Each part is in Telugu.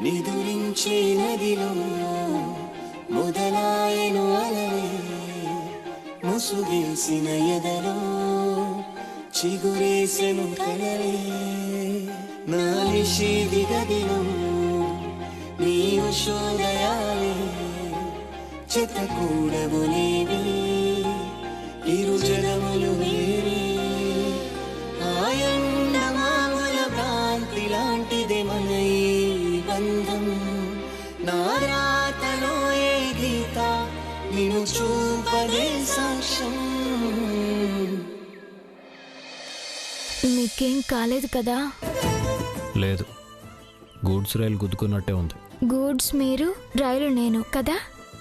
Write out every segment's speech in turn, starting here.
నిదురించే నదిలో మొదలాయను అలలే ముసుగేసిన ఎదలో చిగురేసెను కలలే నా నిషేధి గదిలో నీ ఉషోదయాలే చెతకూడబులేవి ఇరు జలములు వేరే ఆయన్నమాముల భ్రాంతి లాంటిదే మన ఈ బంధం నా రాతలో ఏ గీత నిన్ను చూపదే సాక్ష్యం. నీకేం కాలేదు కదా? లేదు, గూడ్స్ రైలు గుద్దుకున్నట్టే ఉంది. గూడ్స్ మీరు, రైలు నేను కదా?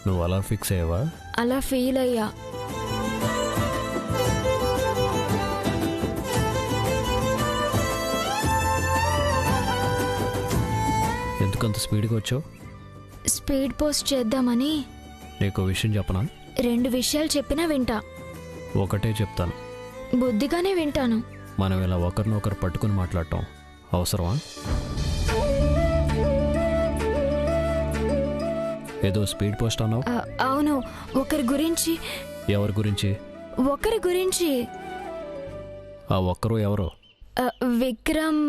నువ్వు అలా ఫిక్స్ అయ్యావా? అలా ఫీల్ అయ్యా. ఎందుకంత స్పీడ్గా వచ్చావు? స్పీడ్ పోస్ట్ చేద్దామని. నీకు విషయం చెప్పనా? 2 విషయాలు చెప్పినా వింటా. ఒకటే చెప్తాను, బుద్ధిగానే వింటాను. మనం ఇలా ఒకరినొకరు పట్టుకుని మాట్లాడటం అవసరమా? ఏదో స్పీడ్ పోస్ట్ అన్నావు. అవును, ఒకరి గురించి. ఎవరి గురించి? ఒకరి గురించి. ఆ ఒక్కరు ఎవరో? విక్రమ్.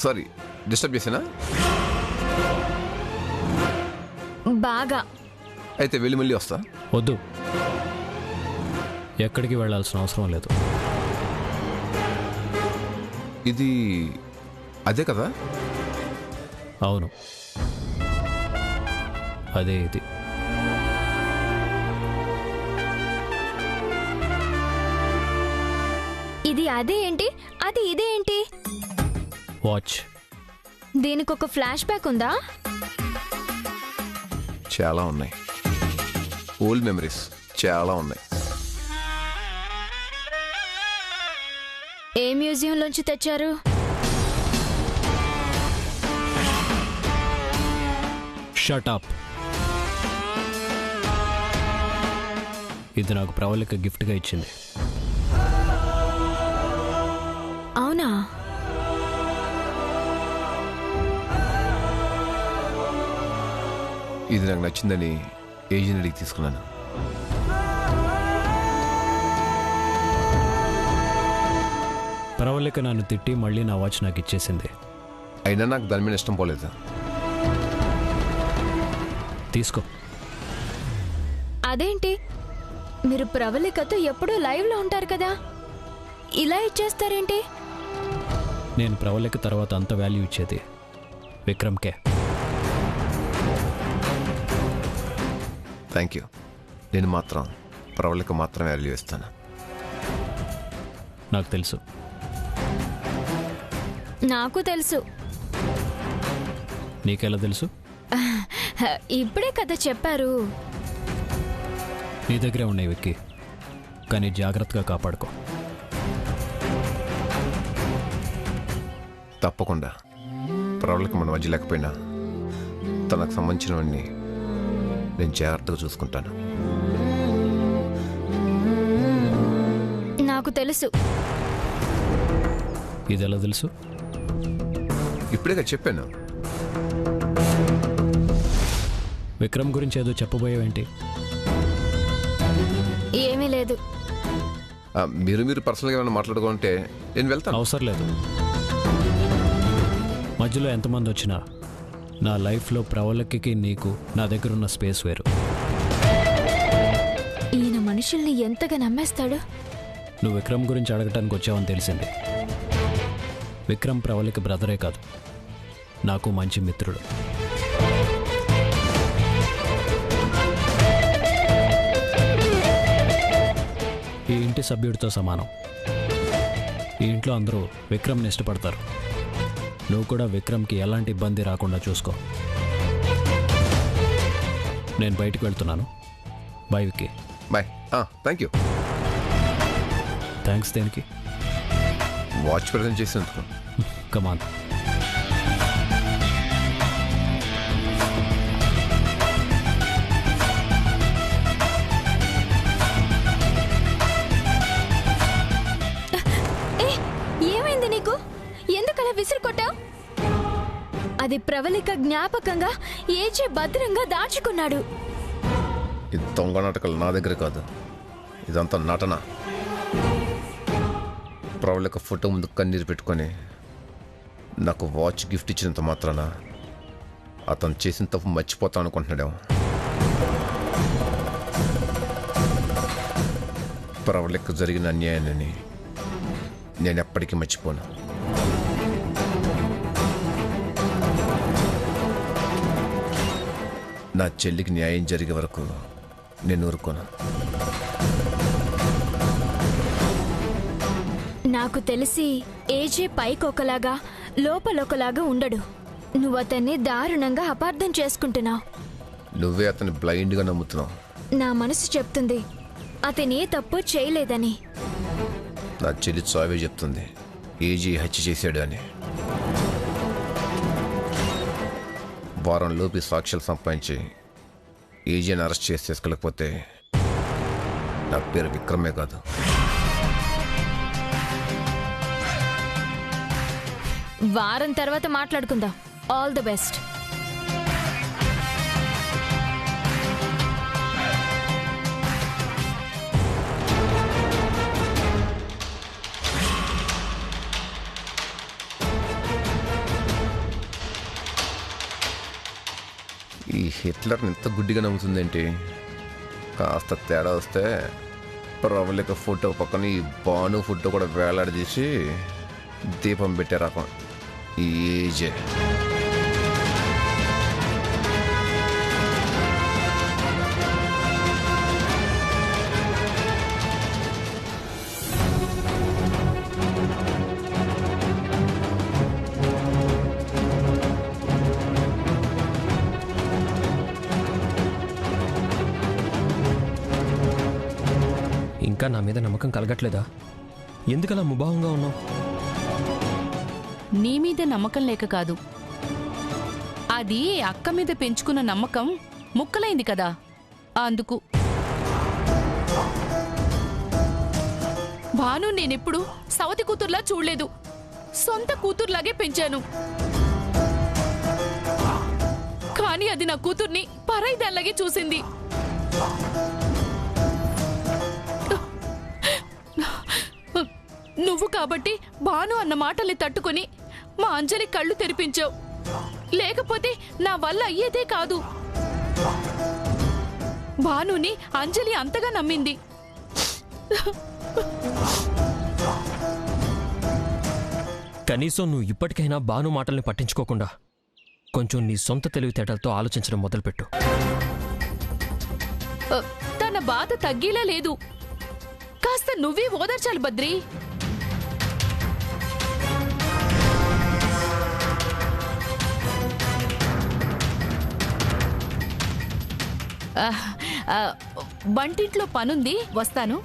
సారీ, డిస్టర్బ్ చేసానా? బాగా. అయితే వెళ్ళి మళ్ళీ వస్తా. వద్దు, ఎక్కడికి వెళ్ళాల్సిన అవసరం లేదు. ఇది అదే కదా? అవును, అదే ఇది. ఇది అదే ఏంటి, అది ఇదే ఏంటి? వాచ్. దీనికి ఒక ఫ్లాష్ బ్యాక్ ఉందా? చాలా ఉన్నాయి, ఓల్డ్ మెమరీస్ చాలా ఉన్నాయి. ఏ మ్యూజియంలోంచి తెచ్చారు? Shut up. ఇది నాకు ప్రవళిక గిఫ్ట్గా ఇచ్చింది. అవునా? ఇది నాకు నచ్చిందని ఏజెంట్ అడిగి తీసుకున్నాను. ప్రవళిక నన్ను తిట్టి మళ్ళీ నా వాచ్ నాకు ఇచ్చేసింది. అయినా నాకు దాని మీద ఇష్టం పోలేదు. తీసుకో. అదేంటి, మీరు ప్రవళికతో ఎప్పుడూ లైవ్లో ఉంటారు కదా, ఇలా ఇచ్చేస్తారేంటి? నేను ప్రవళిక తర్వాత అంత వాల్యూ ఇచ్చేది విక్రమ్కే. Thank you. నేను మాత్రం ప్రవళిక మాత్రం వాల్యూ ఇస్తాను. నాకు తెలుసు. నాకు తెలుసు. నీకెలా తెలుసు? ఇప్పుడే కదా చెప్పారు. నీ దగ్గరే ఉన్నాయి విక్కీ, కానీ జాగ్రత్తగా కాపాడుకో. తప్పకుండా. ప్రవళిక మన మధ్య లేకపోయినా తనకు సంబంధించినవన్నీ నేను జాగ్రత్తగా చూసుకుంటాను. నాకు తెలుసు. ఇది ఎలా తెలుసు? ఇప్పుడే చెప్పాను. విక్రమ్ గురించి ఏదో చెప్పబోయావేంటి? ఏమీ లేదు. మీరు పర్సనల్గా ఏమైనా మాట్లాడుకుంటే నేను వెళ్తాను. అవసరం లేదు. మధ్యలో ఎంతమంది వచ్చినా నా లైఫ్లో ప్రవళికకి నీకు నా దగ్గర ఉన్న స్పేస్ వేరు. ఈయన మనుషుల్ని ఎంతగా నమ్మేస్తాడు. నువ్వు విక్రమ్ గురించి అడగటానికి వచ్చావని తెలిసింది. విక్రమ్ ప్రవళిక బ్రదరే కాదు, నాకు మంచి మిత్రుడు. ఈ ఇంటి సభ్యుడితో సమానం. ఈ ఇంట్లో అందరూ విక్రమ్ని ఇష్టపడతారు. నువ్వు కూడా విక్రమ్కి ఎలాంటి ఇబ్బంది రాకుండా చూసుకో. నేను బయటికి వెళ్తున్నాను. Bye Vicky. Bye. Thank you. Thanks దేనికి? వాచ్ ప్రజెంట్ చేసినందుకు. కమాన్. అది ప్రవళిక జ్ఞాపకంగా ఏజే భద్రంగా దాచుకున్నాడు. ఈ దొంగ నాటకాలు నా దగ్గర కాదు, ఇదంతా నటన. ప్రవళిక ఫోటో ముందు కన్నీరు పెట్టుకొని నాకు వాచ్ గిఫ్ట్ ఇచ్చినంత మాత్రాన అతను చేసిన తప్పు మర్చిపోతాను అనుకుంటున్నాడేమో. ప్రవళిక జరిగిన అన్యాయాన్ని నేను ఎప్పటికీ మర్చిపోను. నా చెల్లికి న్యాయం జరిగే వరకు నేను ఊరుకోను. నాకు తెలిసి ఏజే పైకొకలాగా లోపలొకలాగా ఉండడు. నువ్వు అతన్ని దారుణంగా అపార్థం చేసుకుంటున్నావు. నువ్వే అతన్ని బ్లైండ్గా నమ్ముతున్నావు. నా మనసు చెప్తుంది అతనే తప్పు చేయలేదని. నా చెల్లి చావే చెప్తుంది ఏజీ హత్య చేశాడు అని. వారంలోపు సాక్ష్యాలు సంపాదించి ఏజీని అరెస్ట్ చేసి తీసుకెళ్ళకపోతే నా పేరు విక్రమే కాదు. వారం తర్వాత మాట్లాడుకుందాం. All the best. ఈ హిట్లర్ని ఎంత గుడ్డిగా నమ్ముతుందేంటి? కాస్త తేడా వస్తే ప్రవళిక ఫోటో పక్కన ఈ భాను ఫోటో కూడా వేలాడదీసి దీపం పెట్టే రకం ఈ ఏజే. ఇంకా నా మీద నమ్మకం కలగట్లేదా? ఎందుకలా ముభావంగా ఉన్నావు? నీ మీద నమ్మకం లేక కాదు, అది అక్క మీద పెంచుకున్న నమ్మకం ముక్కలైంది కదా, అందుకు. భాను నేనెప్పుడు సవతి కూతుర్లా చూడలేదు, సొంత కూతుర్లాగే పెంచాను. కానీ అది నా కూతుర్ని పరాయిదాన్లాగే చూసింది. నువ్వు కాబట్టి భాను అన్న మాటల్ని తట్టుకుని మా అంజలి కళ్ళు తెరిపించావు. లేకపోతే నా వల్ల అయ్యేదే కాదు. భానుని అంజలి అంతగా నమ్మింది. కనీసం నువ్వు ఇప్పటికైనా భాను మాటల్ని పట్టించుకోకుండా కొంచెం నీ సొంత తెలివితేటలతో ఆలోచించడం మొదలుపెట్టు. తన బాధ తగ్గేలా లేదు. కాస్త నువ్వే ఓదార్చాలి బద్రి. వంటింట్లో పనుంది, వస్తాను.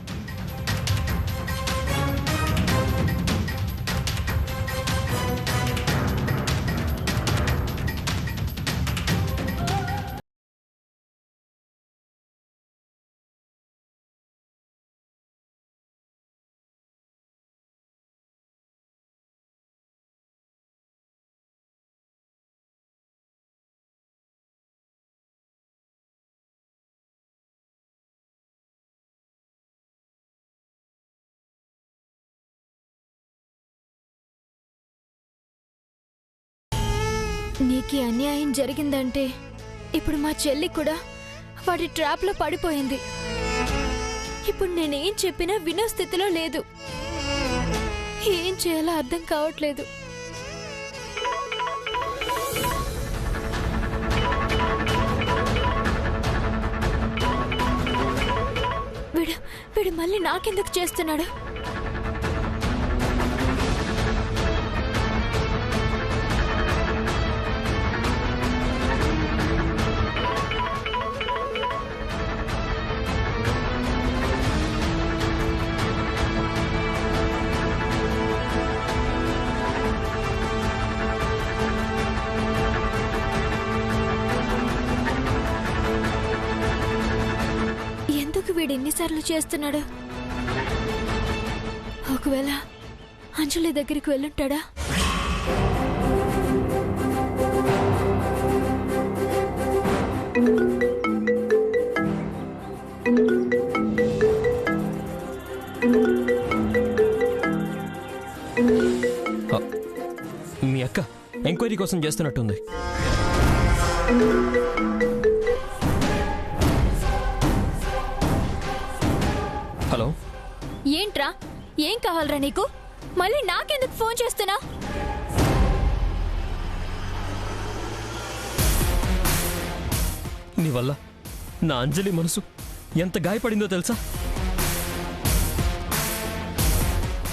నీకు అన్యాయం జరిగిందంటే ఇప్పుడు మా చెల్లి కూడా వాడి ట్రాప్లో పడిపోయింది. ఇప్పుడు నేనేం చెప్పినా వినో స్థితిలో లేదు. ఏం చేయాలో అర్థం కావట్లేదు. వీడు మళ్ళీ నాకెందుకు చేస్తున్నాడు? వీడు ఎన్నిసార్లు చేస్తున్నాడు? ఒకవేళ అంజలి దగ్గరికి వెళ్ళుంటాడా? ఎంక్వైరీ కోసం చేస్తున్నట్టుంది. హలో, ఏంట్రా, ఏం కావాలరా నీకు? మళ్ళీ నాకెందుకు ఫోన్ చేస్తున్నా? నీ వల్ల నా అంజలి మనసు ఎంత గాయపడిందో తెలుసా?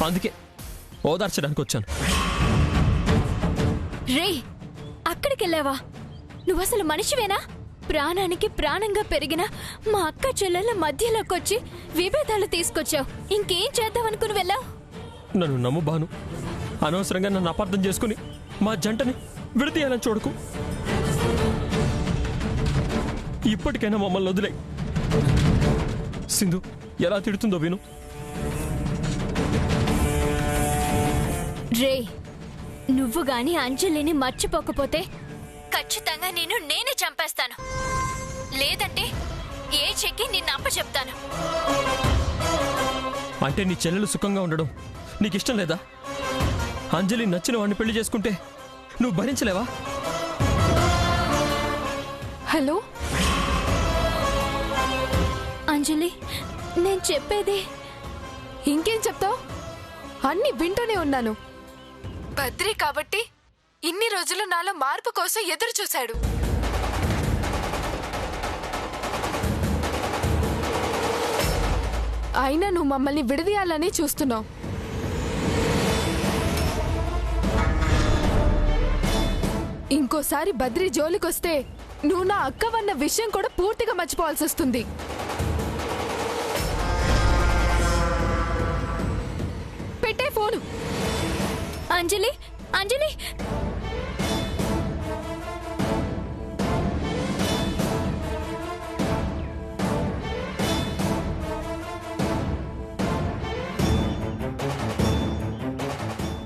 అందుకే ఓదార్చడానికి వచ్చాను. రే, అక్కడికెళ్ళావా? నువ్వసలు మనిషివేనా? ప్రాణానికి ప్రాణంగా పెరిగిన మా అక్క చెల్లెళ్ళ మధ్యలోకొచ్చి విభేదాలు తీసుకొచ్చావు. ఇంకేం చేద్దామనుకుని వెళ్ళావు? నన్ను నమ్ము బాను, అనవసరంగా నన్ను అపార్థం చేసుకుని మా జంటని విడదీయాలని చూడకు. ఇప్పటికైనా మమ్మల్ని వదిలే. సింధు ఎలా తిడుతుందో విను. రే, నువ్వు గాని అంజలిని మర్చిపోకపోతే ఖచ్చితంగా నేనే చంపేస్తాను. లేదంటే ఏ చెక్కి నిన్ను అప్పచెప్తాను. అంటే నీ చెల్లెలు సుఖంగా ఉండడం నీకిష్టం లేదా? అంజలి నచ్చిన వాడిని పెళ్లి చేసుకుంటే నువ్వు భరించలేవా? హలో అంజలి, నేను చెప్పేది. ఇంకేం చెప్తావు? అన్ని వింటూనే ఉన్నాను. బద్రి కాబట్టి ఇన్ని రోజులు నాలో మార్పు కోసం ఎదురు చూశాడు. అయినా నువ్వు మమ్మల్ని విడదీయాలని చూస్తున్నావు. ఇంకోసారి బద్రి జోలికొస్తే నువ్వు నా అక్కవన్న విషయం కూడా పూర్తిగా మర్చిపోవాల్సి వస్తుంది. పెట్టే ఫోను. అంజలి, అంజలి,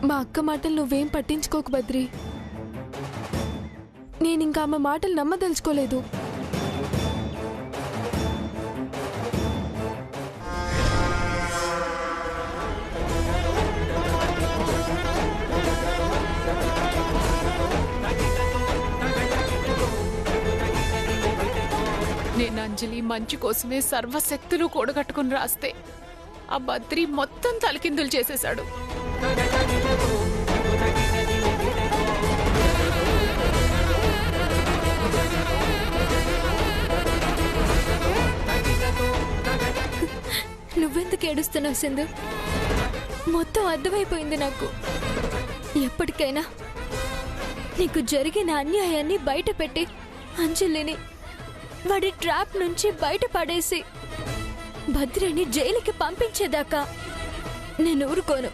మా అక్క మాటలు నువ్వేం పట్టించుకోకు బద్రి. నేనింకా ఆమె మాటలు నమ్మదలుచుకోలేదు. నేను అంజలి మంచి కోసమే సర్వశక్తులు కూడగట్టుకుని రాస్తే ఆ బద్రి మొత్తం తలకిందులు చేసేశాడు. నువ్వెందుకు ఏడుస్తున్నావు సింధు? మొత్తం అర్థమైపోయింది నాకు. ఎప్పటికైనా నీకు జరిగిన అన్యాయాన్ని బయట పెట్టి అంజలిని వాడి ట్రాప్ నుంచి బయటపడేసి భద్రిని జైలుకి పంపించేదాకా నేను ఊరుకోను.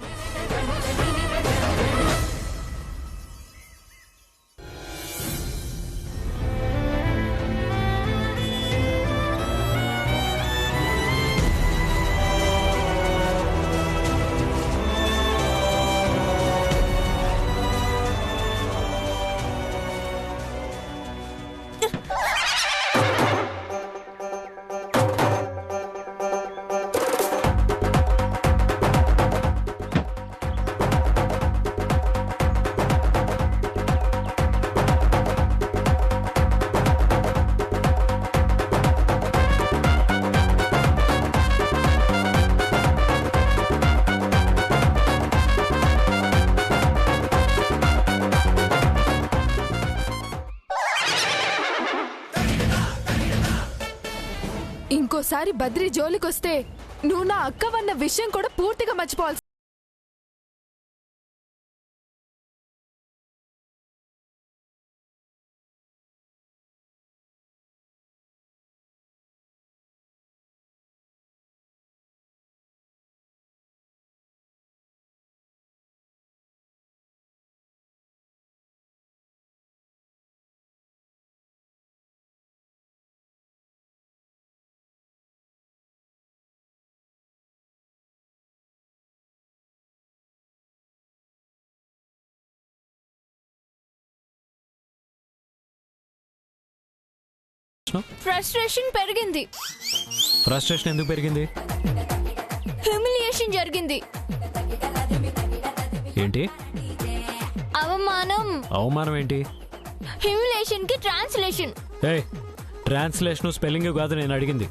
ఇంకోసారి బద్రి జోలికొస్తే నువ్వు నా అక్కవన్న విషయం కూడా పూర్తిగా మర్చిపోవాల్సి. ఫ్రస్ట్రేషన్ పెరిగింది. ఫ్రస్ట్రేషన్ ఎందుకు పెరిగింది? హ్యూమిలియేషన్ జరిగింది. ఏంటి? అవమానం, అవమానం ఏంటి? హ్యూమిలేషన్ కి ట్రాన్స్లేషన్. ట్రాన్స్లేషను స్పెల్లింగ్ కాదు నేను అడిగింది.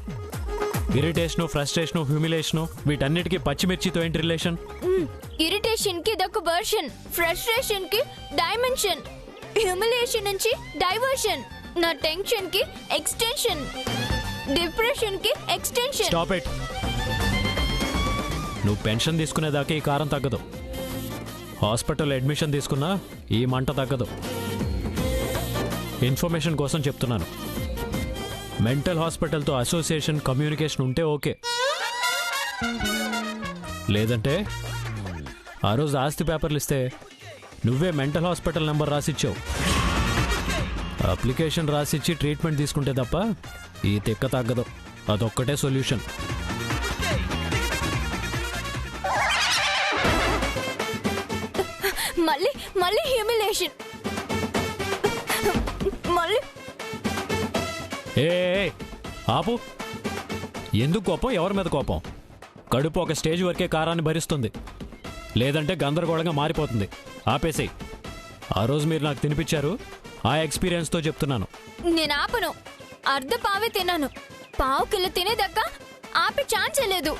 ఇరిటేషను, ఫ్రస్ట్రేషను, హ్యూమిలేషను వీటన్నిటికీ పచ్చిమిర్చితో ఏంటి రిలేషన్? ఇరిటేషన్ కి ఇదొక వర్షన్, ఫ్రస్ట్రేషన్ కి డైమెన్షన్, హ్యూమిలేషన్ నుంచి డైవర్షన్, నా టెన్షన్ కి ఎక్స్టెన్షన్, డిప్రెషన్ కి ఎక్స్టెన్షన్. Stop it. నువ్వు పెన్షన్ తీసుకునేదాకా ఈ కారం తగ్గదు. హాస్పిటల్ అడ్మిషన్ తీసుకున్నా ఈ మంట తగ్గదు. ఇన్ఫర్మేషన్ కోసం చెప్తున్నాను. మెంటల్ హాస్పిటల్తో అసోసియేషన్, కమ్యూనికేషన్ ఉంటే ఓకే. లేదంటే ఆ రోజు ఆస్తి పేపర్లు ఇస్తే నువ్వే మెంటల్ హాస్పిటల్ నెంబర్ రాసిచ్చావు. అప్లికేషన్ రాసిచ్చి ట్రీట్మెంట్ తీసుకుంటే తప్ప ఈ తిక్క తగ్గదు. అదొక్కటే సొల్యూషన్. మళ్ళీ మళ్ళీ హ్యూమిలేషన్. మళ్ళీ ఆపు. ఎందుకు కోపం? ఎవరి మీద కోపం? కడుపు ఒక స్టేజ్ వరకే కారాన్ని భరిస్తుంది, లేదంటే గందరగోళంగా మారిపోతుంది. ఆపేసేయ్. ఆ రోజు మీరు నాకు తినిపించారు, ఆ ఎక్స్పీరియన్స్తో చెప్తున్నాను. నేను ఆపను. అర్ధ పావే తిన్నాను. పావు కిలో తినేదాకా ఆపే ఛాన్సే లేదు.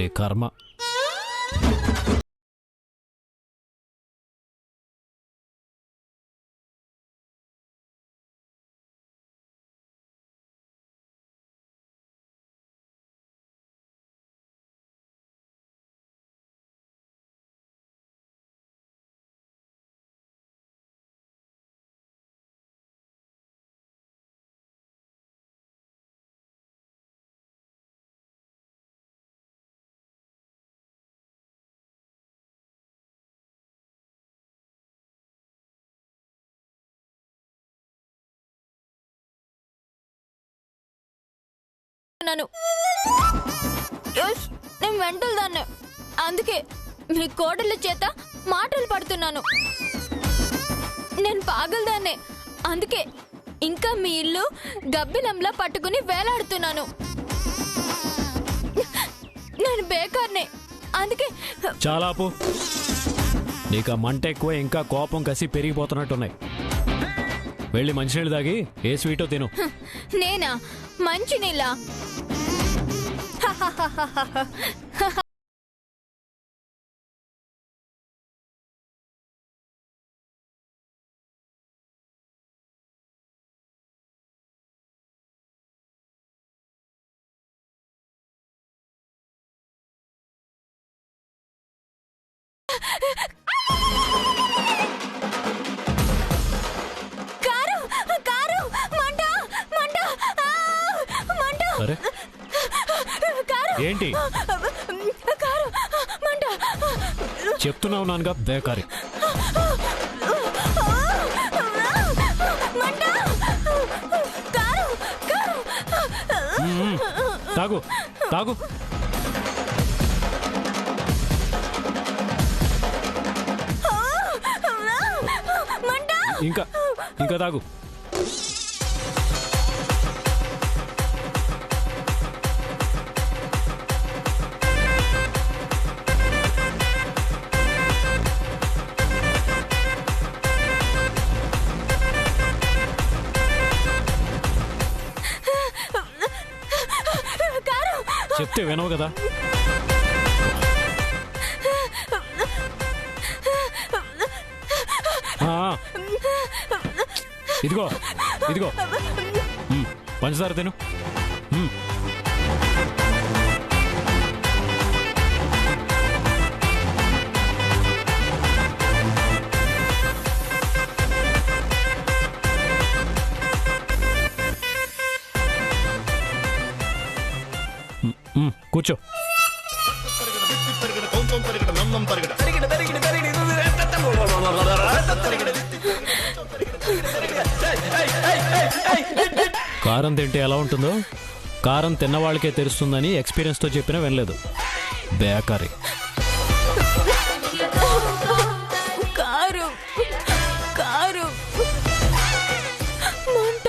నీ కర్మ. నేను మెంటల్ దాన్ని. అందుకే మీ కోడళ్ళ చేత మాటలు పడుతున్నాను. నేను పాగలదాన్నే. అందుకే ఇంకా మీ ఇల్లు గబ్బిలంలా పట్టుకుని వేలాడుతున్నాను. నేను బేకార్నే. అందుకే చాలాపు. నీకు మంట ఎక్కువ, ఇంకా కోపం కసి పెరిగిపోతున్నట్టున్నాయి. వెళ్ళి మంచినీళ్ళు తాగి ఏ స్వీటో తిను. నేనా? మంచినీళ్ళ? అరే ఏంటి చెప్తున్నావు నాన్నగా? బేకారి. తాగు తాగు. ఇంకా ఇంకా తాగు. చెప్తే వినవు కదా. ఇదిగో ఇదిగో పంచదార తిను. కూర్చో. కారం తింటే ఎలా ఉంటుందో కారం తిన్నవాళ్ళకే తెలుస్తుందని ఎక్స్పీరియన్స్తో చెప్పినా వినలేదు. బేకారి. కారం కారం మంట.